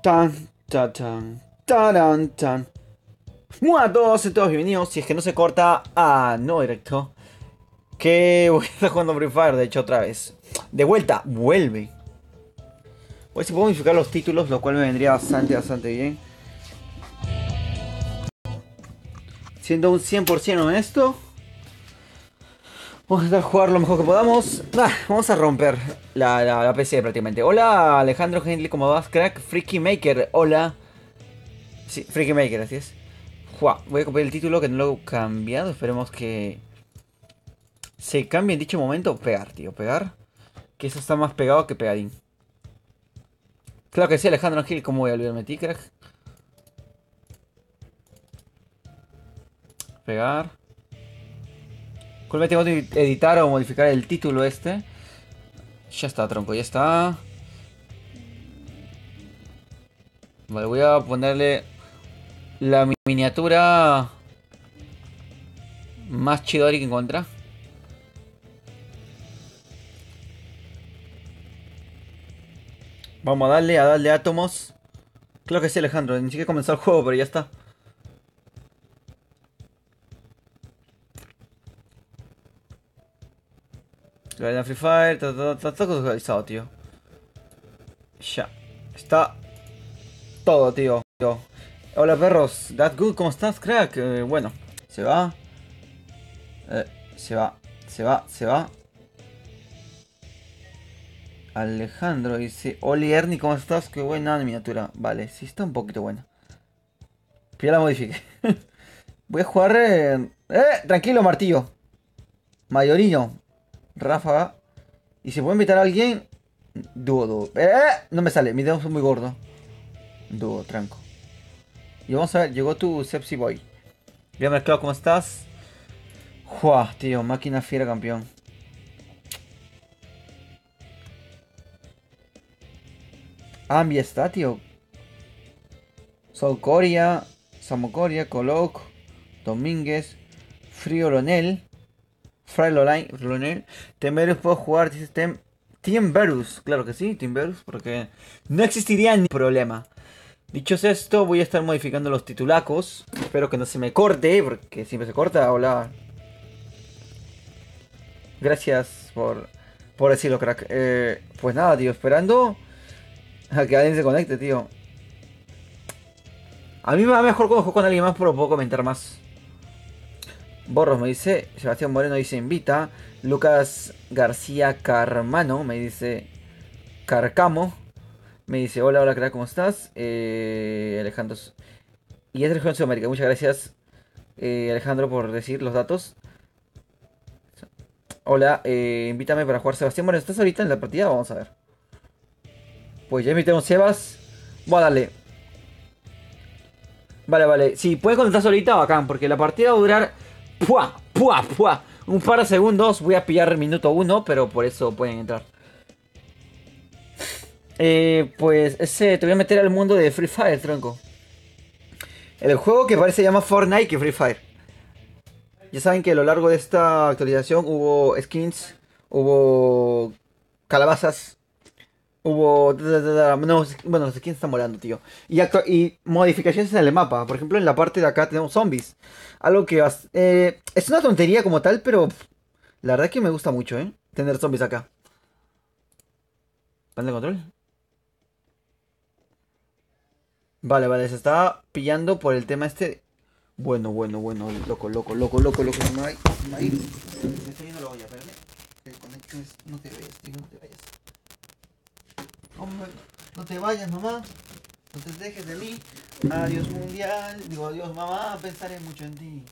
Tan, tan, tan, taran, tan. Muy a todos bienvenidos. Si es que no se corta a no directo. Que voy a estar jugando Free Fire, de hecho, otra vez. De vuelta, vuelve. Voy a ver si puedo modificar los títulos, lo cual me vendría bastante bien. Siendo un 100% honesto, vamos a intentar jugar lo mejor que podamos. Vamos a romper la PC prácticamente. Hola Alejandro Henley, ¿cómo vas, crack? Freaky Maker, hola. Sí, Freaky Maker, así es. Voy a copiar el título que no lo he cambiado. Esperemos que se cambie en dicho momento. Pegar, tío, pegar. Que eso está más pegado que pegadín. Claro que sí, Alejandro Gil, ¿cómo voy a olvidarme de ti, crack? Pegar. ¿Cuál me tengo que editar o modificar el título este? Ya está, tronco, ya está. Vale, voy a ponerle la miniatura más chidori que encuentra. Vamos a darle átomos. Claro que sí, Alejandro, ni siquiera comenzó el juego, pero ya está. La Free Fire, está todo actualizado, tío. Ya. Está todo, tío. Hola, perros. That good, ¿cómo estás, crack? Bueno, se va. Eh, se va. Alejandro dice: Oli Ernie, ¿cómo estás? Qué buena miniatura. Vale, sí está un poquito buena. Pero ya la modifiqué. Voy a jugar. Tranquilo, martillo. Mayorino. Ráfaga. Y si puedo invitar a alguien. Dúo. No me sale, mis dedos son muy gordos. Dúo, tranco. Y vamos a ver, llegó tu Sepsi Boy. Bien, Mercado, ¿cómo estás? Juah, tío, máquina fiera campeón. Ambi está, tío. Coria, Samocoria, Coloc, Domínguez, Frío Lonel, Fray Lonel. Temerus puedo jugar, dice Timberus. Claro que sí, Timberus, porque no existiría ni problema. Dicho esto, voy a estar modificando los titulacos. Espero que no se me corte, porque siempre se corta. Hola. Gracias por decirlo, crack. Pues nada, tío, esperando a que alguien se conecte, tío. A mí me va mejor cuando juego con alguien más, pero puedo comentar más. Borros me dice, Sebastián Moreno dice invita, Lucas García Carmano me dice Carcamo, me dice hola crack, ¿cómo estás? Alejandro y es de región Sudamérica, muchas gracias Alejandro por decir los datos. Hola, invítame para jugar Sebastián Moreno, ¿estás ahorita en la partida? Vamos a ver. Pues ya invité a un Sebas, voy a darle. Vale, si puedes contestar ahorita, bacán, porque la partida va a durar ¡pua! Un par de segundos, voy a pillar el minuto 1, pero por eso pueden entrar. Pues te voy a meter al mundo de Free Fire, tronco. El juego que parece llama Fortnite que Free Fire. Ya saben que a lo largo de esta actualización hubo skins, hubo calabazas, hubo... No, bueno, los skins están volando, tío. Y modificaciones en el mapa. Por ejemplo, en la parte de acá tenemos zombies. Algo que es una tontería como tal, pero la verdad que me gusta mucho, ¿eh? Tener zombies acá. ¿Panel de control? Vale, se está pillando por el tema este. Bueno, loco. No hay. Me está yendo la olla, espérame. No te vayas, tío, no te vayas. Hombre, no te vayas, mamá. No te dejes de mí. Adiós mundial. Digo, adiós mamá, pensaré mucho en ti.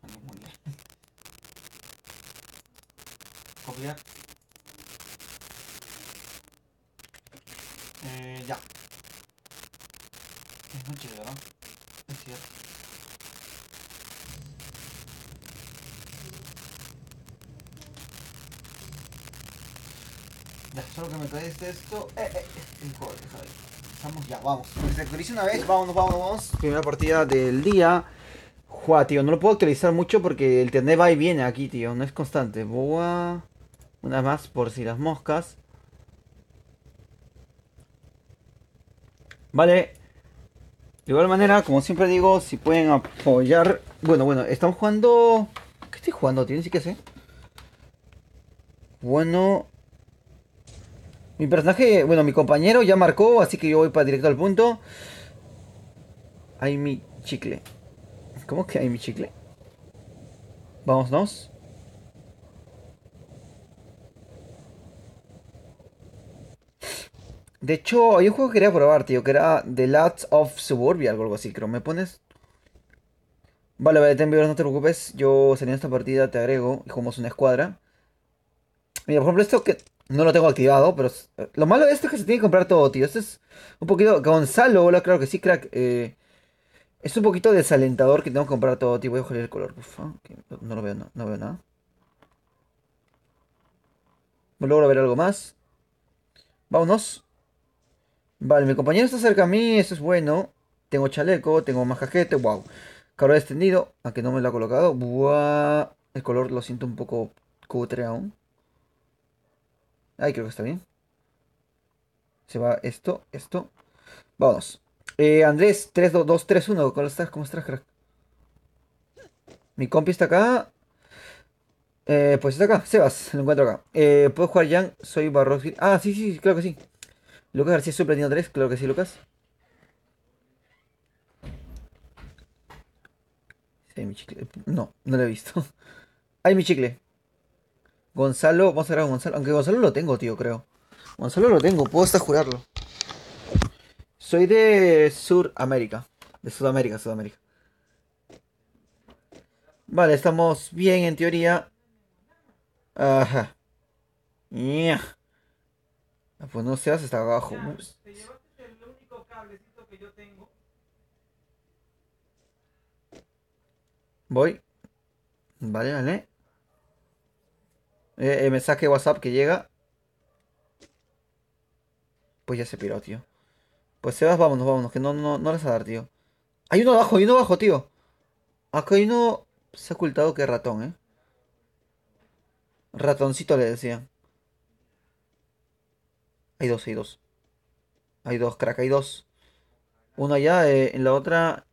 Adiós mundial. Copiar. Ya. Es noche, ¿verdad? Es cierto. Ya, solo que me traes esto. Joder, Javi. Estamos ya, vamos. Se actualiza una vez, vámonos. Primera partida del día. Jua, tío, no lo puedo actualizar mucho porque el internet va y viene aquí, tío. No es constante. Boa. Una más por si las moscas. Vale. De igual manera, como siempre digo, si pueden apoyar. Bueno, estamos jugando. ¿Qué estoy jugando, tío? Ni siquiera sé. Bueno. Mi personaje, bueno, mi compañero ya marcó, así que yo voy para directo al punto. Hay mi chicle. ¿Cómo que hay mi chicle? Vámonos. De hecho, hay un juego que quería probar, tío, que era The Last of Suburbia, algo así, creo. ¿Me pones? Vale, te envío, no te preocupes. Yo saliendo esta partida te agrego y jugamos una escuadra. Mira, por ejemplo, esto que no lo tengo activado, pero lo malo de esto es que se tiene que comprar todo, tío. Esto es un poquito. Gonzalo, hola, claro que sí, crack. Es un poquito desalentador que tengo que comprar todo, tío. Voy a joder el color, ufa, que no lo veo, no veo nada. No logro ver algo más. Vámonos. Vale, mi compañero está cerca a mí, eso es bueno. Tengo chaleco, tengo más cajete, wow. Cabra extendido, aunque no me lo ha colocado. Buah. El color lo siento un poco cutre aún. Ay, creo que está bien. Se va esto. Vamos. Andrés, 3 2 3 1. ¿Cómo estás? ¿Cómo estás, crack? Mi compi está acá. Pues está acá. Sebas, lo encuentro acá. ¿Puedo jugar Jan? Soy Barroski. Ah, sí, sí, claro que sí. Lucas García, Soy Platino 3. Claro que sí, Lucas. Sí, mi chicle. No, no lo he visto. Ay, mi chicle. Gonzalo, vamos a ver a Gonzalo. Aunque Gonzalo lo tengo, tío, creo. Gonzalo lo tengo, puedo hasta jurarlo. Soy de Sudamérica. De Sudamérica, Sudamérica. Vale, estamos bien en teoría. Ajá. Ña. Ah, pues no seas hasta abajo. Ups. Voy. Vale, vale. Mensaje de WhatsApp que llega. Pues ya se piró, tío. Pues Sebas, vámonos, que no les va a dar, tío. Hay uno abajo, tío. Acá hay uno. Se ha ocultado que es ratón, eh. Ratoncito le decía. Hay dos, hay dos. Hay dos, crack, hay dos. Uno allá, en la otra.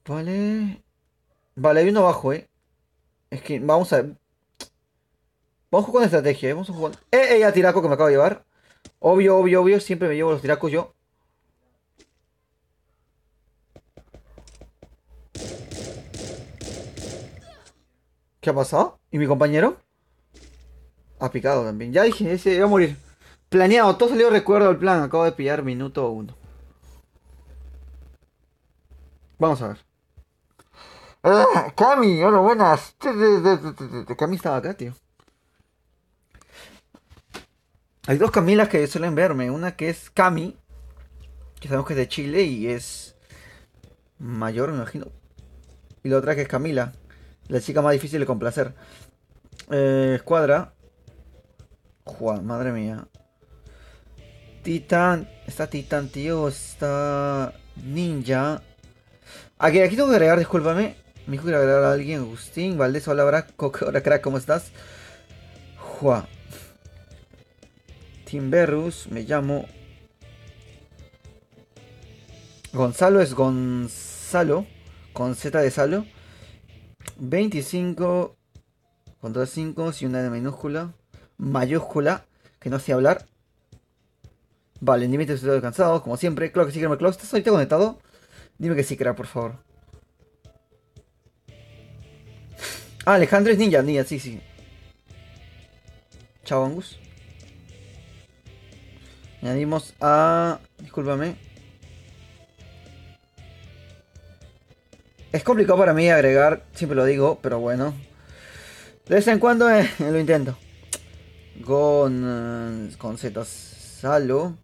Vale. Vale, hay uno abajo, eh. Es que vamos a ver. Vamos a jugar con estrategia, eh. Vamos a jugar. Ya tiraco que me acabo de llevar. Obvio. Siempre me llevo los tiracos yo. ¿Qué ha pasado? ¿Y mi compañero? Ha picado también. Ya dije, ese va a morir. Planeado, todo salió recuerdo del plan. Acabo de pillar minuto uno. Vamos a ver. Cami, hola, buenas. Cami estaba acá, tío. Hay dos Camilas que suelen verme. Una que es Cami, que sabemos que es de Chile y es mayor, me imagino. Y la otra que es Camila, la chica más difícil de complacer. Escuadra. Juan, madre mía. Titan. Está Titan, tío. Está Ninja. Aquí tengo que agregar, discúlpame. Me dijo que agregar a alguien. Agustín, Valdés, hola, hola, crack, ¿cómo estás? Juan. Timberus, me llamo. Gonzalo es Gonzalo. Con Z de Salo. 25. Con dos 5 y una de minúscula. Mayúscula. Que no sé hablar. Vale, límite estoy descansado, como siempre. Claro que sí, Clock. ¿Estás ahorita conectado? Dime que sí, crack, por favor. Ah, Alejandro es ninja, sí, sí. Chao, Angus. Añadimos a. Discúlpame. Es complicado para mí agregar, siempre lo digo, pero bueno. De vez en cuando lo intento. Con Z Salo.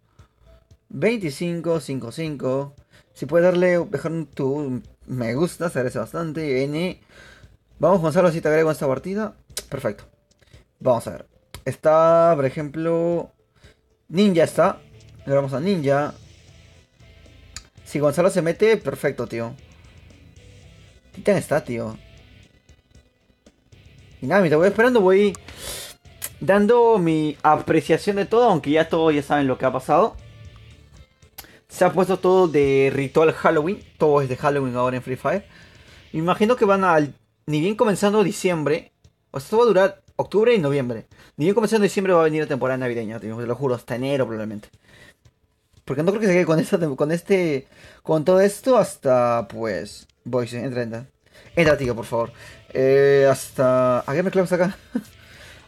2555. Si puedes dejar tu me gusta, se agradece bastante. N. Vamos, Gonzalo, si te agrego en esta partida. Perfecto. Vamos a ver. Está, por ejemplo. Ninja está. Le vamos a Ninja. Si Gonzalo se mete, perfecto, tío. Titan está, tío. Y nada, mientras voy esperando, voy Dando mi apreciación de todo, aunque ya todos ya saben lo que ha pasado. Se ha puesto todo de ritual Halloween. Todo es de Halloween ahora en Free Fire. Me imagino que van a... Ni bien comenzando diciembre. O sea, esto va a durar octubre y noviembre. Ni bien comenzando diciembre va a venir la temporada navideña, tío. Te lo juro, hasta enero probablemente. Porque no creo que se quede con esta, con todo esto hasta, pues... Voy, sí, entra, entra. Entra, tío, por favor. Hasta... ¿A qué me clavas acá?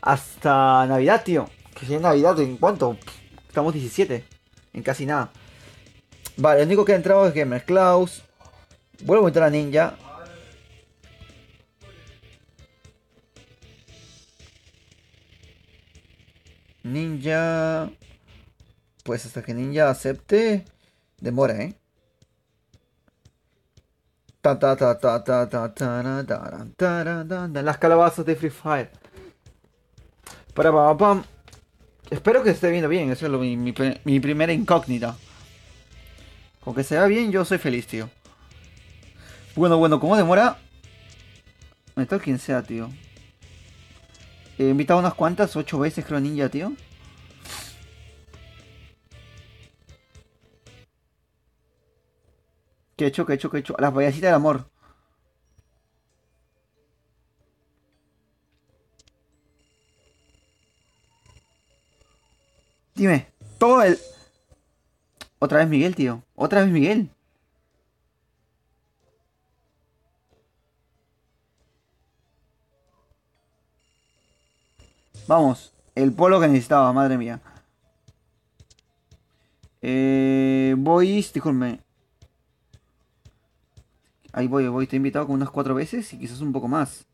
Hasta Navidad, tío. Que si es Navidad, ¿en cuánto? Estamos 17. En casi nada. Vale, el único que ha entrado es Gamer Klaus. Vuelvo a entrar a Ninja. Ninja... Pues hasta que Ninja acepte... Demora, ¿eh? Las calabazas de Free Fire. Para pam, pam. Espero que esté viendo bien. Eso es mi primera incógnita. Con que se vea bien, yo soy feliz, tío. Bueno, ¿cómo demora? Me toca quien sea, tío. He invitado unas cuantas, 8 veces creo Ninja, tío. ¿Qué he hecho? ¿Qué he hecho? ¿Qué he hecho? Las payasitas del amor. Dime, todo el... Otra vez Miguel, tío. Otra vez Miguel. Vamos. El polo que necesitaba, madre mía. Voy, disculpe. Ahí voy. Te he invitado como unas 4 veces y quizás un poco más.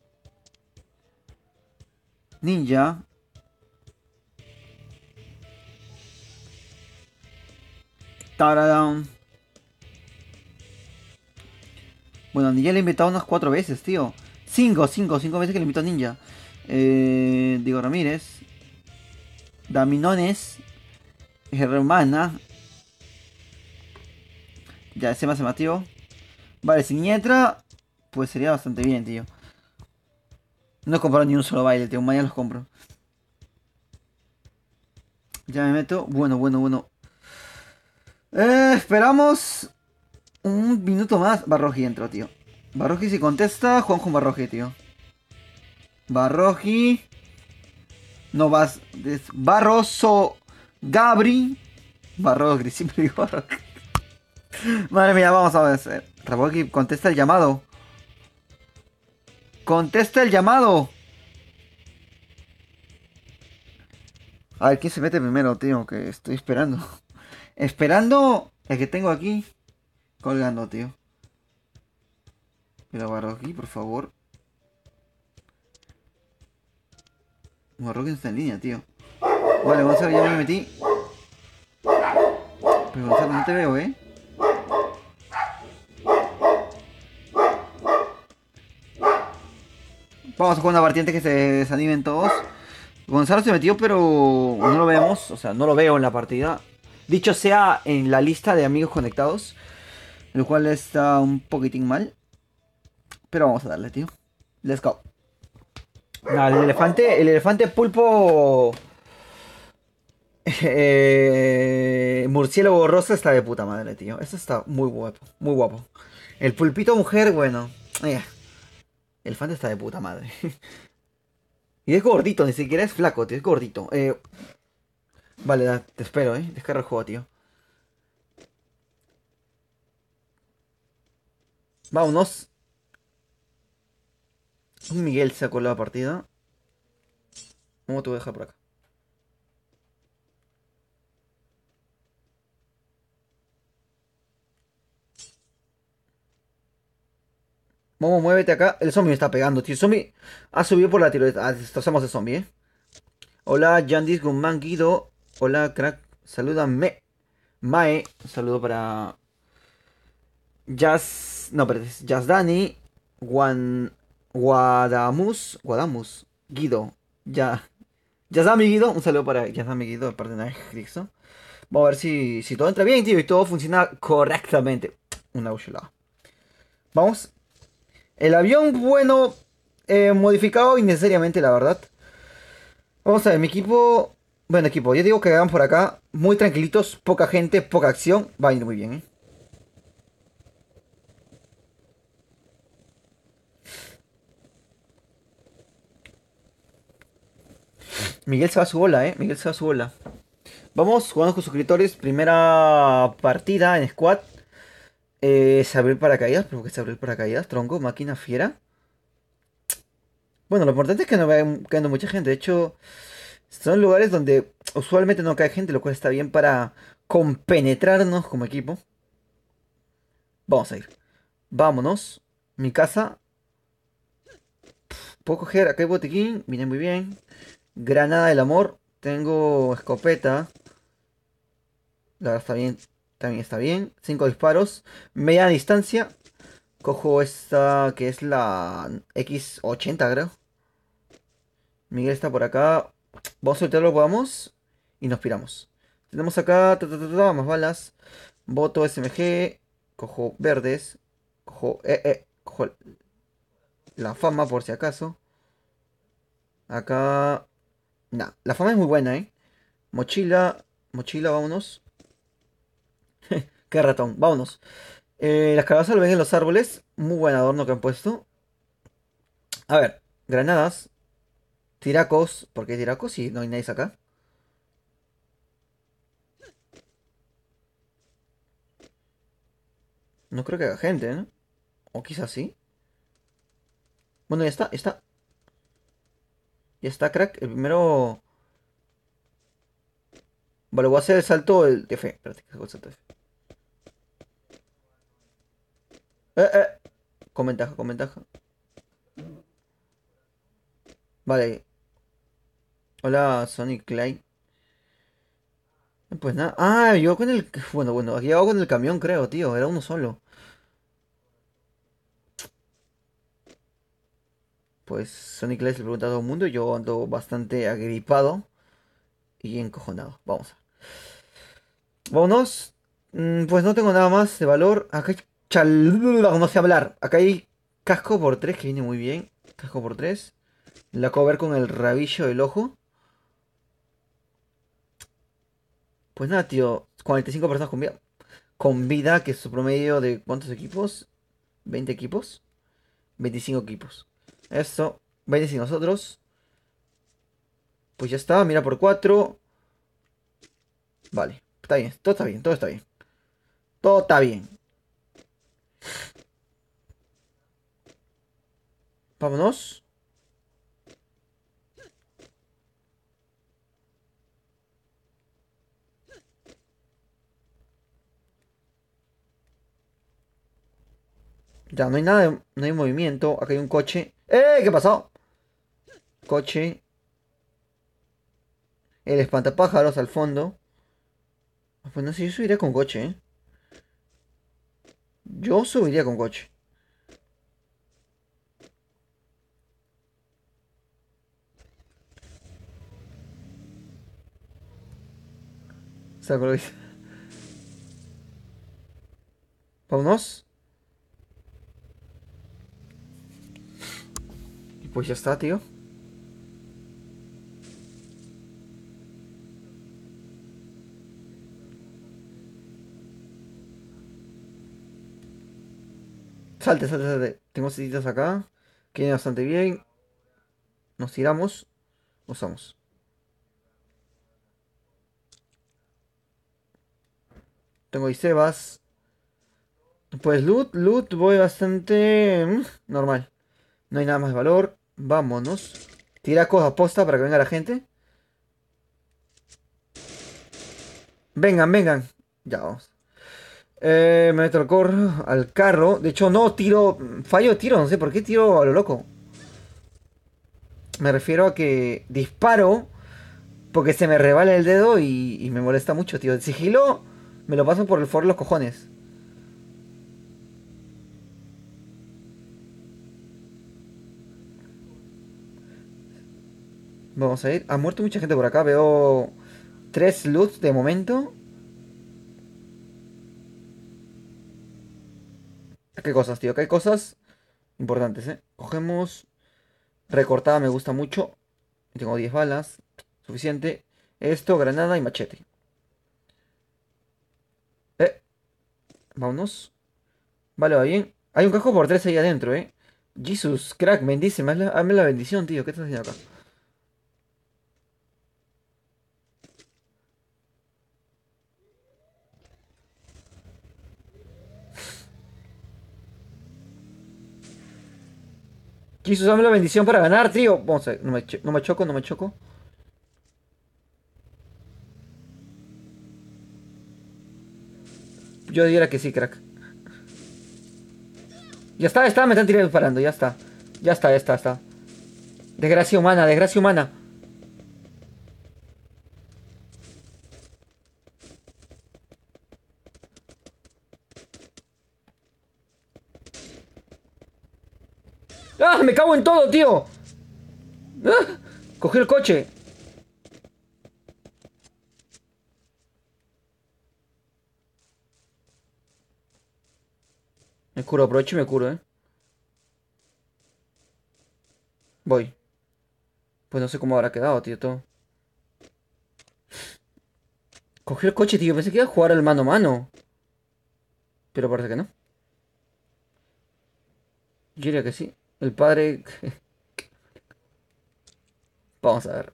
Ninja. Taradown. Bueno, Ninja le he invitado unas 4 veces, tío. 5 veces que le invito a Ninja. Diego Ramírez. Daminones. Hermana. Ya, ese más se matió. Vale, si Niña entra, pues sería bastante bien, tío. No he comprado ni un solo baile, tío. Mañana los compro. Ya me meto. Bueno. Esperamos un minuto más. Barroji entró, tío. Barroji si contesta, Juanjo Barroji, tío. Barroji. No vas. Barroso. Gabri. Barroji, siempre digo Barroji. Madre mía, vamos a ver. Barroji, contesta el llamado. Contesta el llamado. A ver quién se mete primero, tío, que estoy esperando. Esperando el que tengo aquí colgando, tío. Pero Barroji, por favor. Barroji está en línea, tío. Vale, Gonzalo, ya me metí. Pero Gonzalo, no te veo, ¿eh? Vamos a jugar una partida antes que se desanimen todos. Gonzalo se metió, pero no lo vemos. O sea, no lo veo en la partida. Dicho sea en la lista de amigos conectados. Lo cual está un poquitín mal. Pero vamos a darle, tío. Let's go. Nah, el elefante pulpo. Murciélago rosa está de puta madre, tío. Eso está muy guapo. Muy guapo. El pulpito mujer, bueno. El elefante está de puta madre. Y es gordito, ni siquiera es flaco, tío. Es gordito. Vale, te espero, Descarga el juego, tío. Vámonos. Un Miguel sacó la partida. ¿Cómo te voy a dejar por acá? Vamos, muévete acá. El zombie me está pegando, tío. El zombie ha subido por la tiroleta. Destrozamos el zombie, Hola, Yandis Guzmán Guido. Hola, crack. Salúdame. Mae. Un saludo para Jazz. No, pero es Jazz Dani. Guadamus. Guido. Ya. Yazdami Guido. Un saludo para Yazdami Guido de parte de Cristo. Vamos a ver si todo entra bien, tío. Y todo funciona correctamente. Una chulada. Vamos. El avión, bueno. Modificado innecesariamente, la verdad. Vamos a ver, mi equipo. Bueno, equipo, yo digo que hagan por acá. Muy tranquilitos, poca gente, poca acción. Va a ir muy bien, ¿eh? Miguel se va a su bola, ¿eh? Miguel se va a su bola. Vamos, jugando con suscriptores. Primera partida en squad. Se abrió el paracaídas. ¿Pero que se abrió el paracaídas? Tronco, máquina fiera. Bueno, lo importante es que no vaya cayendo mucha gente. De hecho, son lugares donde usualmente no cae gente, lo cual está bien para compenetrarnos como equipo. Vamos a ir. Vámonos. Mi casa. Puedo coger. Acá hay botiquín. Viene muy bien. Granada del amor. Tengo escopeta. La verdad está bien. También está bien. 5 disparos. Media distancia. Cojo esta que es la X80, creo. Miguel está por acá. Vamos a soltarlo, vamos. Y nos piramos. Tenemos acá más balas. Boto SMG. Cojo verdes. Cojo la fama por si acaso. Acá. Nah, la fama es muy buena, ¿eh? Mochila. Mochila, vámonos. Qué ratón, vámonos. Las calabazas lo ven en los árboles. Muy buen adorno que han puesto. A ver, granadas. Tiracos. ¿Por qué tiracos si no hay nadie acá? No creo que haya gente, ¿no? O quizás sí. Bueno, ya está, ya está. Ya está, crack. El primero. Vale, voy a hacer el salto de fe. Espérate, que hago el salto de fe. Eh. Con ventaja, con ventaja. Vale. Hola, Sonic Clay. Pues nada. Ah, yo con el. Bueno, aquí hago con el camión, creo, tío. Era uno solo. Pues Sonic Clay se le pregunta a todo el mundo. Yo ando bastante agripado y encojonado. Vamos. Vámonos. Pues no tengo nada más de valor. Acá hay no sé hablar. Acá hay casco por 3 que viene muy bien. Casco por 3. La cover con el rabillo del ojo. Pues nada, tío. 45 personas con vida. Con vida, que es su promedio de ¿cuántos equipos? ¿20 equipos? 25 equipos. Eso. 20 sin nosotros. Pues ya está. Mira por 4. Vale. Está bien. Todo está bien. Todo está bien. Todo está bien. Vámonos. Ya, no hay nada, no hay movimiento. Acá hay un coche. ¡Eh! ¿Qué pasó? Coche. El espantapájaros al fondo. Pues no sé, yo subiría con coche, ¿eh? Yo subiría con coche. Saco lo que dice. Vámonos. Y pues ya está, tío. Salte, salte, salte. Tengo sitios acá. Que viene bastante bien. Nos tiramos. Usamos. Tengo Isebas. Pues loot, voy bastante normal. No hay nada más de valor. Vámonos. Tira cosas posta para que venga la gente. Vengan, vengan. Ya vamos. Me meto al carro. De hecho, no tiro. Fallo de tiro, no sé por qué tiro a lo loco. Me refiero a que disparo porque se me rebala el dedo y me molesta mucho, tío. El sigilo me lo paso por el forro de los cojones. Vamos a ir. Ha muerto mucha gente por acá. Veo 3 loots de momento. ¿Qué cosas, tío? ¿Qué cosas importantes, eh? Cogemos. Recortada me gusta mucho. Tengo 10 balas. Suficiente. Esto, granada y machete. Vámonos. Vale, va bien. Hay un casco por 3 ahí adentro, Jesus, crack, bendíceme. Hazme la bendición, tío. ¿Qué estás haciendo acá? Jesus, dame la bendición para ganar, tío. Vamos a ver. No me choco, no me choco. Yo diría que sí, crack. Ya está, me están tirando disparando, ya está. Ya está, ya está, está. Desgracia humana, desgracia humana. ¡Ah! ¡Me cago en todo, tío! ¡Ah! Cogí el coche. Me curo, aprovecho y me curo, Voy. Pues no sé cómo habrá quedado, tío, todo. Cogí el coche, tío. Pensé que iba a jugar al mano a mano. Pero parece que no. Yo diría que sí. El padre... Vamos a ver.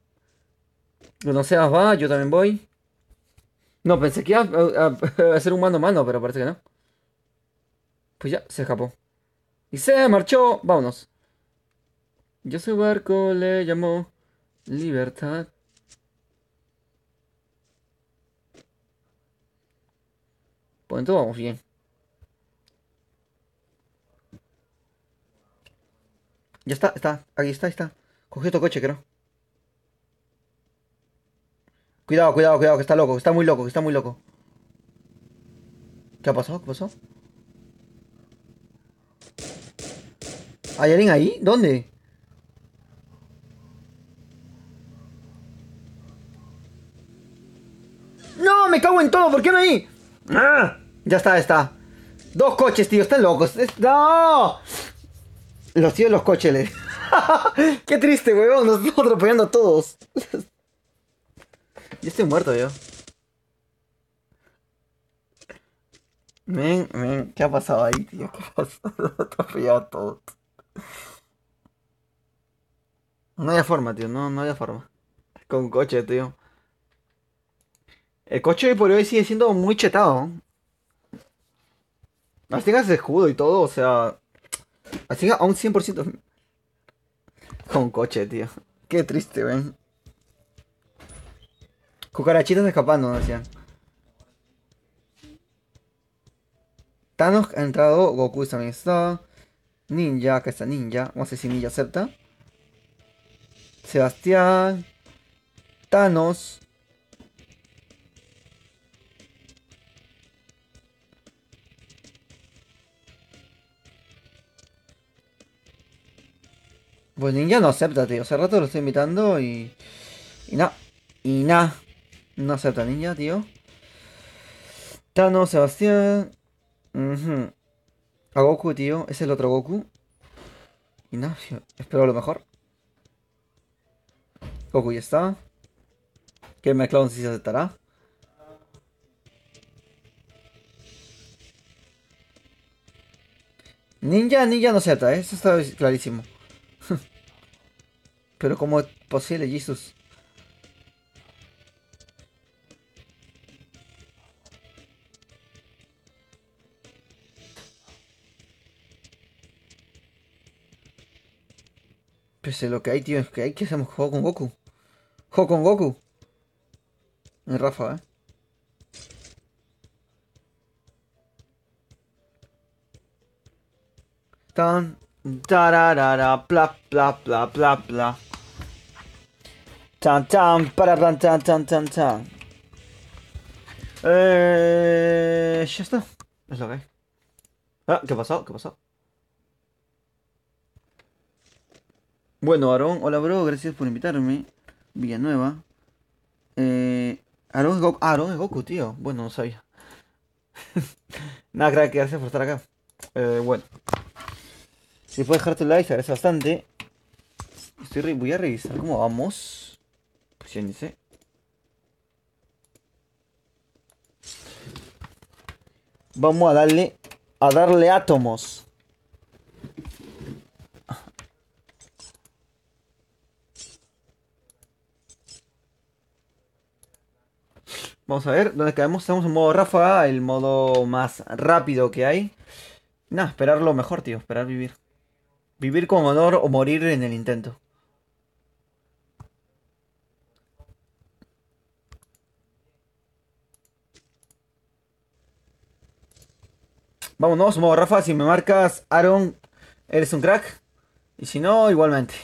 No seas va, yo también voy. No, pensé que iba a hacer un mano a mano, pero parece que no. Pues ya, se escapó. Y se marchó. Vámonos. Yo su barco le llamó Libertad. Pues entonces vamos bien. Ya está, está. Aquí está, ahí está. Cogí otro coche, creo. Cuidado, cuidado, cuidado, que está loco, que está muy loco, que está muy loco. ¿Qué ha pasado? ¿Qué pasó? ¿Hay alguien ahí? ¿Dónde? ¡No! ¡Me cago en todo! ¿Por qué no hay? ¡Ah! Ya está, ya está. Dos coches, tío, están locos. ¡No! Los tíos de los coches. Qué triste, weón. Nos estamos atropellando a todos. Yo estoy muerto, yo. Men, ¿qué ha pasado ahí, tío? ¿Qué pasó? Nos atropellado a todos. No había forma, tío. No, no había forma. Con coche, tío. El coche hoy por hoy sigue siendo muy chetado. Así tengas escudo y todo, o sea. Así a un 100% con coche, tío. Qué triste, ven. Cucarachitas escapando, ¿no? Decían. Thanos ha entrado, Goku también está. Ninja, acá está Ninja. Vamos a ver si Ninja acepta. Sebastián. Thanos. Pues Ninja no acepta, tío. Hace rato lo estoy invitando y. Y nada. Y nada. No acepta Ninja, tío. Thanos, Sebastián. Ujú. A Goku, tío. Es el otro Goku. Y nada, tío. Espero lo mejor. Goku ya está. Que McClown sí se aceptará. Ninja no acepta, ¿eh? Eso está clarísimo. Pero ¿cómo es posible, Jesus? Pues lo que hay, tío, es que hay que hacemos juego con Goku. Juego con Goku. En Rafa, Tan. Tararara, bla, bla, bla, bla, bla. Tan, tan, para, tan, tan, tan, tan, tan. Ya está. Es lo que hay. Ah, ¿qué pasó? ¿Qué pasó? Bueno, Aarón, hola bro, gracias por invitarme. Villanueva. Aarón es Goku. Ah, Aarón es Goku, tío. Bueno, no sabía. Nada, crack, gracias por estar acá. Bueno, si puedes dejar tu like, te agradece bastante. Voy a revisar cómo vamos. acción, dice. Vamos a darle átomos. Vamos a ver dónde caemos. Estamos en modo ráfaga, el modo más rápido que hay. Nada, esperar lo mejor, tío. Esperar vivir. Vivir con honor o morir en el intento. Vámonos, modo ráfaga. Si me marcas Aaron, eres un crack. Y si no, igualmente.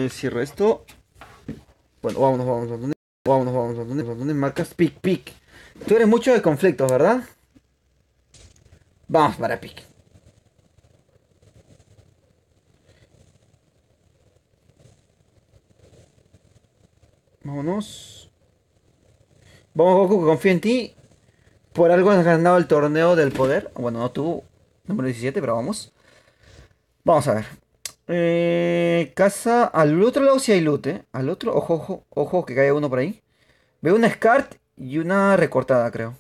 Cierro esto. Bueno, vámonos. ¿Dónde marcas? Pick. Tú eres mucho de conflictos, ¿verdad? Vamos para pick. Vámonos. Vamos, Goku, que confío en ti. Por algo has ganado el torneo del poder. Bueno, no tú, número 17, pero vamos. Vamos a ver. Casa. Al otro lado sí hay loot, ¿eh? Al otro, ojo, que caiga uno por ahí. Veo una SCART y una recortada, creo.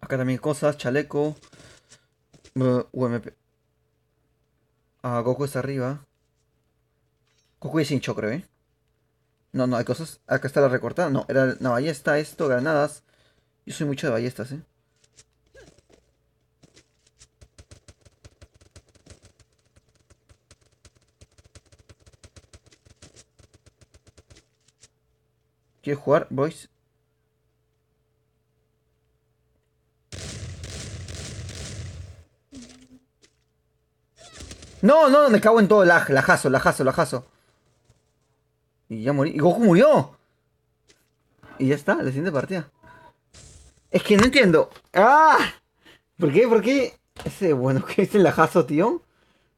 Acá también cosas, chaleco. UMP. Ah, Goku está arriba. Goku es hincho, creo, ¿eh? No, hay cosas. Acá está la recortada. No, era una ballesta, esto, granadas. Yo soy mucho de ballestas, ¿eh? ¿Quieres jugar, boys? No, me cago en todo, lajazo. Y ya morí. ¡Y Goku murió! Y ya está, la siguiente partida. Es que no entiendo. ¡Ah! ¿Por qué? Ese, bueno, ¿qué es el lajazo, tío?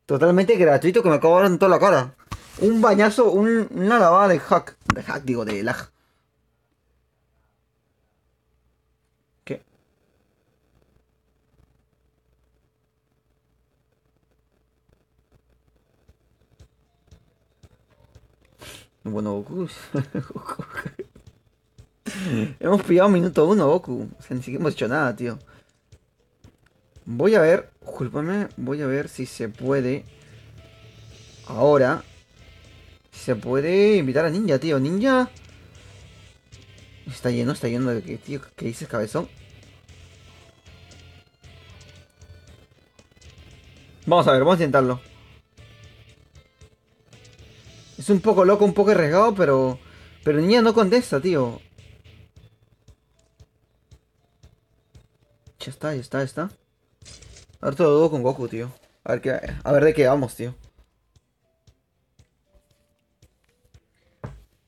Totalmente gratuito que me acabo de dar en toda la cara. Un bañazo, una lavada de hack. De hack, digo, de lag. ¿Qué? Bueno, Goku. Hemos pillado minuto uno, Goku. O sea, ni siquiera hemos hecho nada, tío. Voy a ver, discúlpame, voy a ver si se puede. Ahora. Si se puede invitar a Ninja, tío. Ninja. Está lleno de que, tío. ¿Qué dices, cabezón? Vamos a ver, vamos a intentarlo. Es un poco loco, un poco arriesgado, pero. Pero Ninja no contesta, tío. Ya está. A ver, todo dudo con Goku, tío. A ver de qué vamos, tío.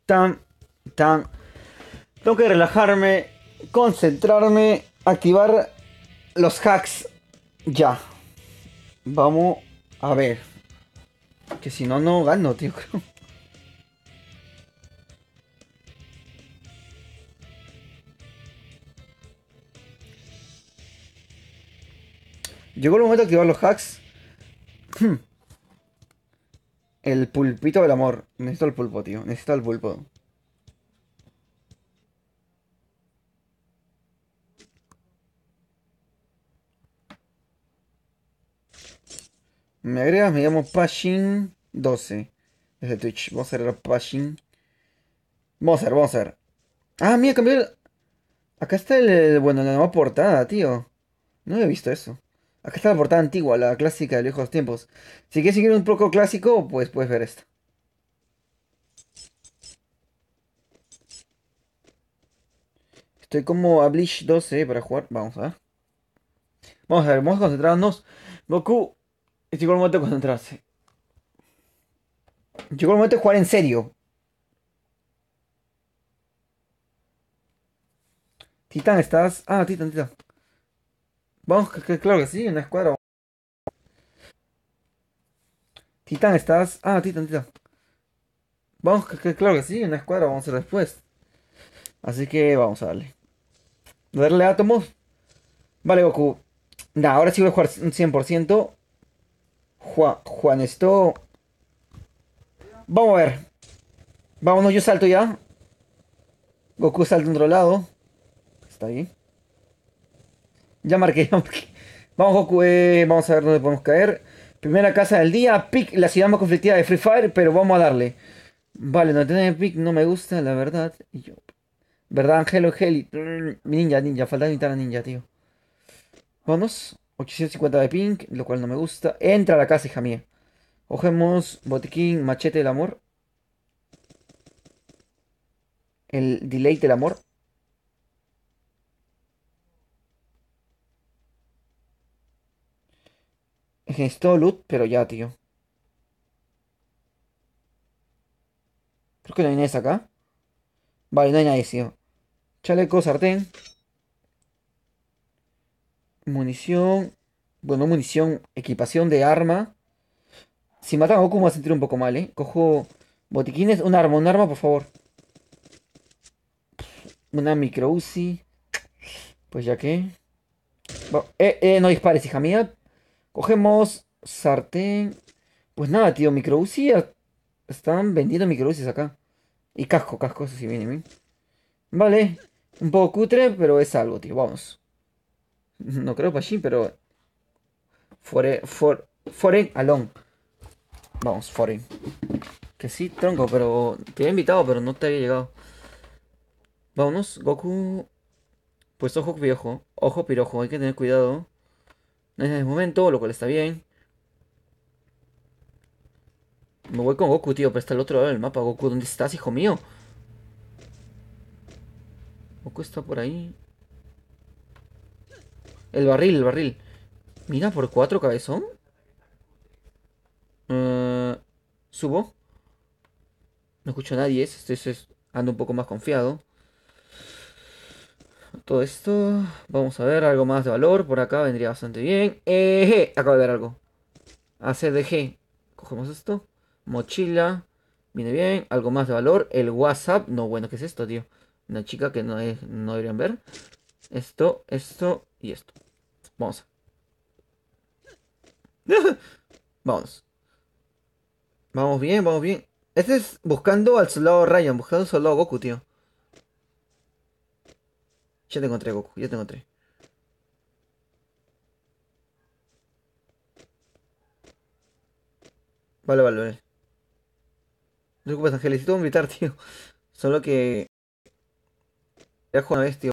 Tan, tan. Tengo que relajarme, concentrarme, activar los hacks. Ya. Vamos a ver. Que si no, no gano, tío. Llegó el momento de activar los hacks. El pulpito del amor. Necesito el pulpo, tío. Necesito el pulpo. Me agregas, me llamo Pashin12. Desde Twitch. Vamos a ver Pashin. Vamos a ver. Ah, mira, cambió el... Acá está bueno, la nueva portada, tío. No había visto eso. Acá está la portada antigua, la clásica de viejos tiempos. Si quieres seguir un poco clásico, pues puedes ver esta. Estoy como a Bleach 12 para jugar. Vamos a ver. Vamos a concentrarnos. Goku, llegó el momento de concentrarse. Llegó el momento de jugar en serio. Titán, estás. Ah, Titán. Vamos, claro que sí, una escuadra. Titán, estás. Ah, Titán. Vamos, claro que sí, una escuadra vamos a hacer después. Así que vamos a darle. Darle átomos. Vale, Goku. Nah, ahora sí voy a jugar un 100%. Juan, esto... Vamos a ver. Vámonos, yo salto ya. Goku salta a otro lado. Está ahí. Ya marqué, ya marqué. Vamos, Goku, vamos a ver dónde podemos caer. Primera casa del día. Pick, la ciudad más conflictiva de Free Fire, pero vamos a darle. Vale, no tiene pick, no me gusta, la verdad. Y yo. ¿Verdad, Angelo Heli? Ninja, falta invitar a ninja, tío. Vamos. 850 de ping, lo cual no me gusta. Entra a la casa, hija mía. Cogemos botiquín, machete del amor. El delay del amor. Esto loot, pero ya, tío. Creo que no hay nadie acá. Vale, no hay nadie, tío. Chaleco, sartén. Munición. Bueno, munición. Equipación de arma. Si matan a Goku me voy a sentir un poco mal, ¿eh? Cojo botiquines. Un arma, por favor. Una micro Uzi. Pues ya que. No dispares, hija mía. Cogemos sartén. Pues nada, tío, micro Uzi. Están vendiendo micro Uzis acá. Y casco, eso sí viene bien. Vale. Un poco cutre, pero es algo, tío. Vamos. No creo para allí, pero. Foreign alone. Vamos, foreign. Que sí, tronco, pero. Te había invitado, pero no te había llegado. Vámonos, Goku. Pues ojo piojo. Ojo pirojo, hay que tener cuidado. No es en el momento, lo cual está bien. Me voy con Goku, tío, pero está al otro lado del mapa. Goku, ¿dónde estás, hijo mío? Goku está por ahí. El barril. Mira, por 4 cabezón. Eh, Subo. No escucho a nadie. Ando un poco más confiado. Todo esto. Vamos a ver algo más de valor. Por acá vendría bastante bien. Acabo de ver algo. ACDG. Cogemos esto. Mochila. Viene bien. Algo más de valor. El WhatsApp. No, bueno, ¿qué es esto, tío? Una chica que no deberían ver. Esto y esto. Vamos. Vamos. Vamos bien, vamos bien. Este es buscando al soldado Ryan. Buscando al soldado Goku, tío. Ya te encontré, Goku. Ya te encontré. Vale. No te preocupes, Ángel. Necesito gritar, tío. Solo que... Ya una vez, tío.